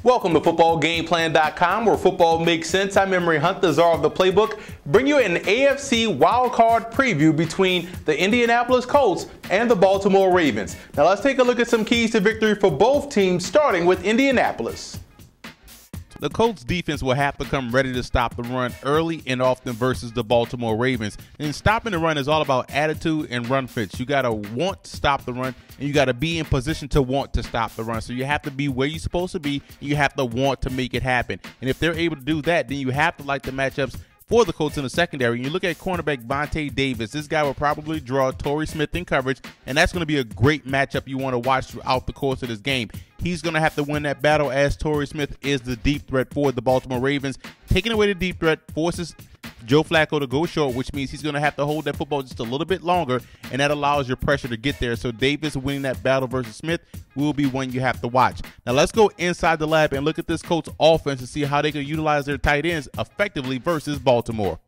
Welcome to footballgameplan.com, where football makes sense. I'm Emery Hunt, the czar of the playbook. Bring you an AFC wildcard preview between the Indianapolis Colts and the Baltimore Ravens. Now let's take a look at some keys to victory for both teams, starting with Indianapolis. The Colts defense will have to come ready to stop the run early and often versus the Baltimore Ravens. And stopping the run is all about attitude and run fits. You got to want to stop the run, and you got to be in position to want to stop the run. So you have to be where you're supposed to be, and you have to want to make it happen. And if they're able to do that, then you have to like the matchups for the Colts in the secondary. You look at cornerback Vontae Davis. This guy will probably draw Torrey Smith in coverage, and that's going to be a great matchup you want to watch throughout the course of this game. He's going to have to win that battle, as Torrey Smith is the deep threat for the Baltimore Ravens. Taking away the deep threat forces Joe Flacco to go short, which means he's going to have to hold that football just a little bit longer, and that allows your pressure to get there. So Davis winning that battle versus Smith will be one you have to watch. Now let's go inside the lab and look at this Colts offense and see how they can utilize their tight ends effectively versus Baltimore.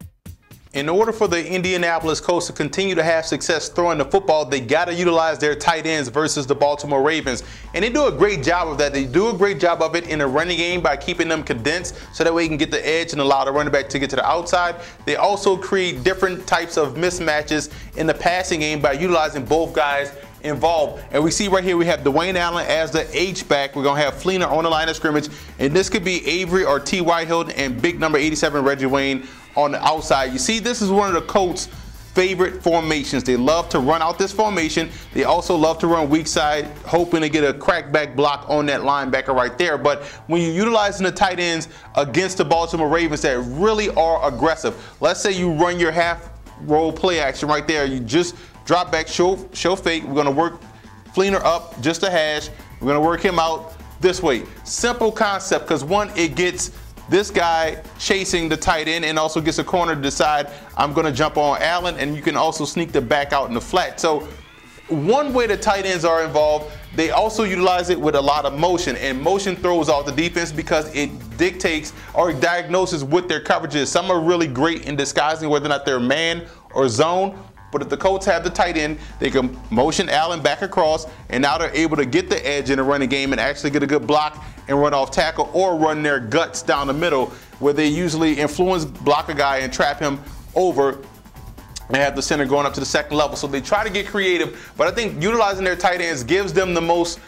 In order for the Indianapolis Colts to continue to have success throwing the football, they got to utilize their tight ends versus the Baltimore Ravens. And they do a great job of that. They do a great job of it in the running game by keeping them condensed so that way you can get the edge and allow the running back to get to the outside. They also create different types of mismatches in the passing game by utilizing both guys involved. And we see right here we have Dwayne Allen as the H-back. We're going to have Fleener on the line of scrimmage. And this could be Avery or T.Y. Hilton and big number 87 Reggie Wayne on the outside. You see, this is one of the Colts' favorite formations. They love to run out this formation. They also love to run weak side, hoping to get a crackback block on that linebacker right there. But when you're utilizing the tight ends against the Baltimore Ravens that really are aggressive, let's say you run your half roll play action right there. You just drop back, show fake. We're going to work Fleener up just a hash. We're going to work him out this way. Simple concept, because one, it gets this guy chasing the tight end and also gets a corner to decide I'm going to jump on Allen, and you can also sneak the back out in the flat. So one way the tight ends are involved, they also utilize it with a lot of motion, and motion throws off the defense because it dictates or diagnoses what their coverage is. Some are really great in disguising whether or not they're man or zone. But if the Colts have the tight end, they can motion Allen back across, and now they're able to get the edge in the running game and actually get a good block and run off tackle, or run their guts down the middle where they usually influence block a guy and trap him over and have the center going up to the second level. So they try to get creative, but I think utilizing their tight ends gives them the most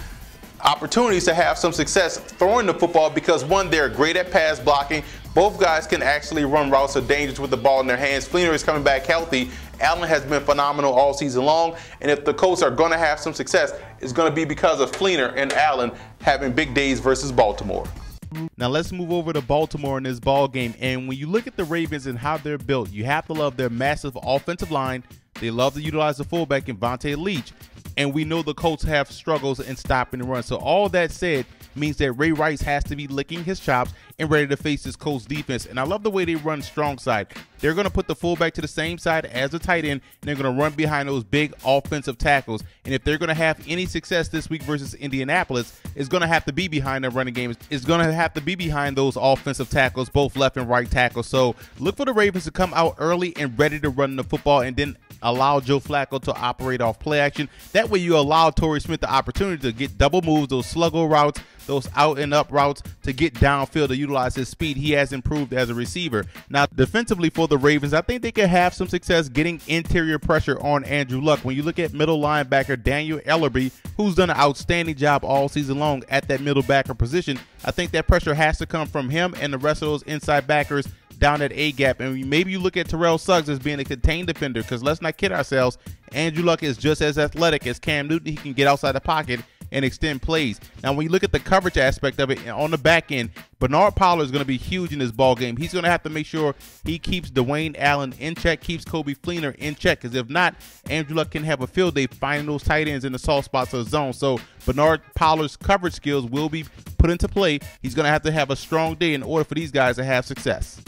opportunities to have some success throwing the football because, one, they're great at pass blocking. Both guys can actually run routes of dangers with the ball in their hands. Fleener is coming back healthy. Allen has been phenomenal all season long. And if the Colts are going to have some success, it's going to be because of Fleener and Allen having big days versus Baltimore. Now let's move over to Baltimore in this ball game. And when you look at the Ravens and how they're built, you have to love their massive offensive line. They love to utilize the fullback in Vontae Leach. And we know the Colts have struggles in stopping the run. So all that said means that Ray Rice has to be licking his chops and ready to face this Colts defense. And I love the way they run strong side. They're going to put the fullback to the same side as the tight end, and they're going to run behind those big offensive tackles. And if they're going to have any success this week versus Indianapolis, it's going to have to be behind the running game. It's going to have to be behind those offensive tackles, both left and right tackles. So look for the Ravens to come out early and ready to run the football, and then allow Joe Flacco to operate off play action. That way you allow Torrey Smith the opportunity to get double moves, those sluggo routes, those out and up routes, to get downfield to utilize his speed. He has improved as a receiver. Now defensively for the Ravens, I think they could have some success getting interior pressure on Andrew Luck. When you look at middle linebacker Daniel Ellerbe, who's done an outstanding job all season long at that middle backer position, I think that pressure has to come from him and the rest of those inside backers down at A-gap. And maybe you look at Terrell Suggs as being a contained defender, because let's not kid ourselves, Andrew Luck is just as athletic as Cam Newton. He can get outside the pocket and extend plays. Now when you look at the coverage aspect of it on the back end, Bernard Pollard is going to be huge in this ball game. He's going to have to make sure he keeps Dwayne Allen in check, keeps Kobe Fleener in check, because if not, Andrew Luck can have a field day finding those tight ends in the soft spots of the zone. So Bernard Pollard's coverage skills will be put into play. He's going to have a strong day in order for these guys to have success.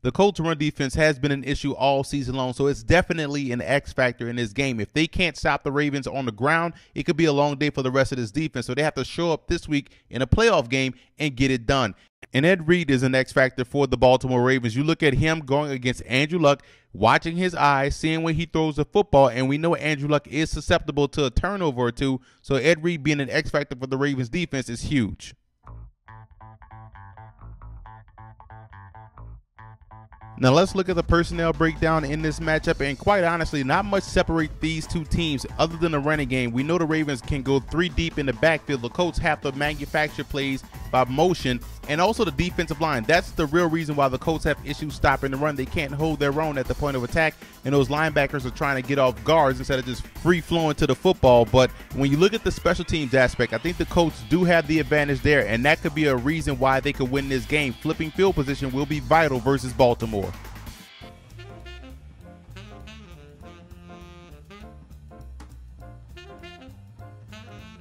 The Colts run defense has been an issue all season long, so it's definitely an X factor in this game. If they can't stop the Ravens on the ground, it could be a long day for the rest of this defense. So they have to show up this week in a playoff game and get it done. And Ed Reed is an X factor for the Baltimore Ravens. You look at him going against Andrew Luck, watching his eyes, seeing when he throws the football, and we know Andrew Luck is susceptible to a turnover or two. So Ed Reed being an X factor for the Ravens defense is huge. Now let's look at the personnel breakdown in this matchup, and quite honestly, not much separates these two teams other than the running game. We know the Ravens can go 3 deep in the backfield. The Colts have to manufacture plays by motion, and also the defensive line. That's the real reason why the Colts have issues stopping the run. They can't hold their own at the point of attack, and those linebackers are trying to get off guards instead of just free-flowing to the football. But when you look at the special teams aspect, I think the Colts do have the advantage there, and that could be a reason why they could win this game. Flipping field position will be vital versus Baltimore.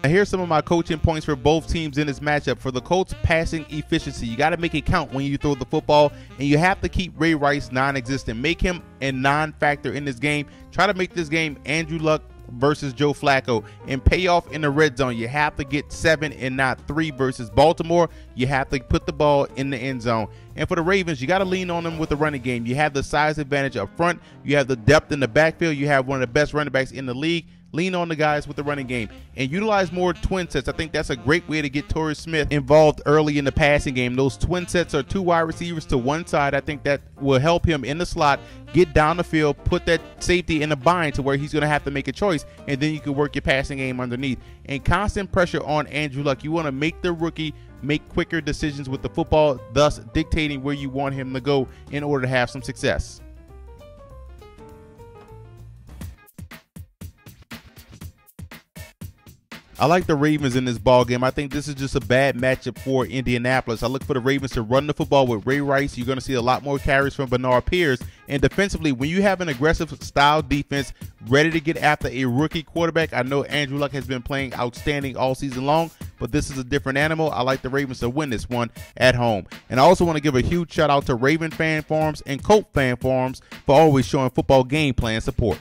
Now here's some of my coaching points for both teams in this matchup. For the Colts, passing efficiency. You got to make it count when you throw the football, and you have to keep Ray Rice non-existent. Make him a non-factor in this game. Try to make this game Andrew Luck versus Joe Flacco, and pay off in the red zone. You have to get 7 and not 3 versus Baltimore. You have to put the ball in the end zone. And for the Ravens, you got to lean on them with the running game. You have the size advantage up front. You have the depth in the backfield. You have one of the best running backs in the league. Lean on the guys with the running game and utilize more twin sets. I think that's a great way to get Torrey Smith involved early in the passing game. Those twin sets are 2 wide receivers to one side. I think that will help him in the slot, get down the field, put that safety in a bind to where he's going to have to make a choice, and then you can work your passing game underneath. And constant pressure on Andrew Luck. You want to make the rookie make quicker decisions with the football, thus dictating where you want him to go in order to have some success. I like the Ravens in this ball game. I think this is just a bad matchup for Indianapolis. I look for the Ravens to run the football with Ray Rice. You're going to see a lot more carries from Bernard Pierce. And defensively, when you have an aggressive style defense ready to get after a rookie quarterback, I know Andrew Luck has been playing outstanding all season long, but this is a different animal. I like the Ravens to win this one at home. And I also want to give a huge shout out to Raven fan forums and Colt fan forums for always showing football game plan support.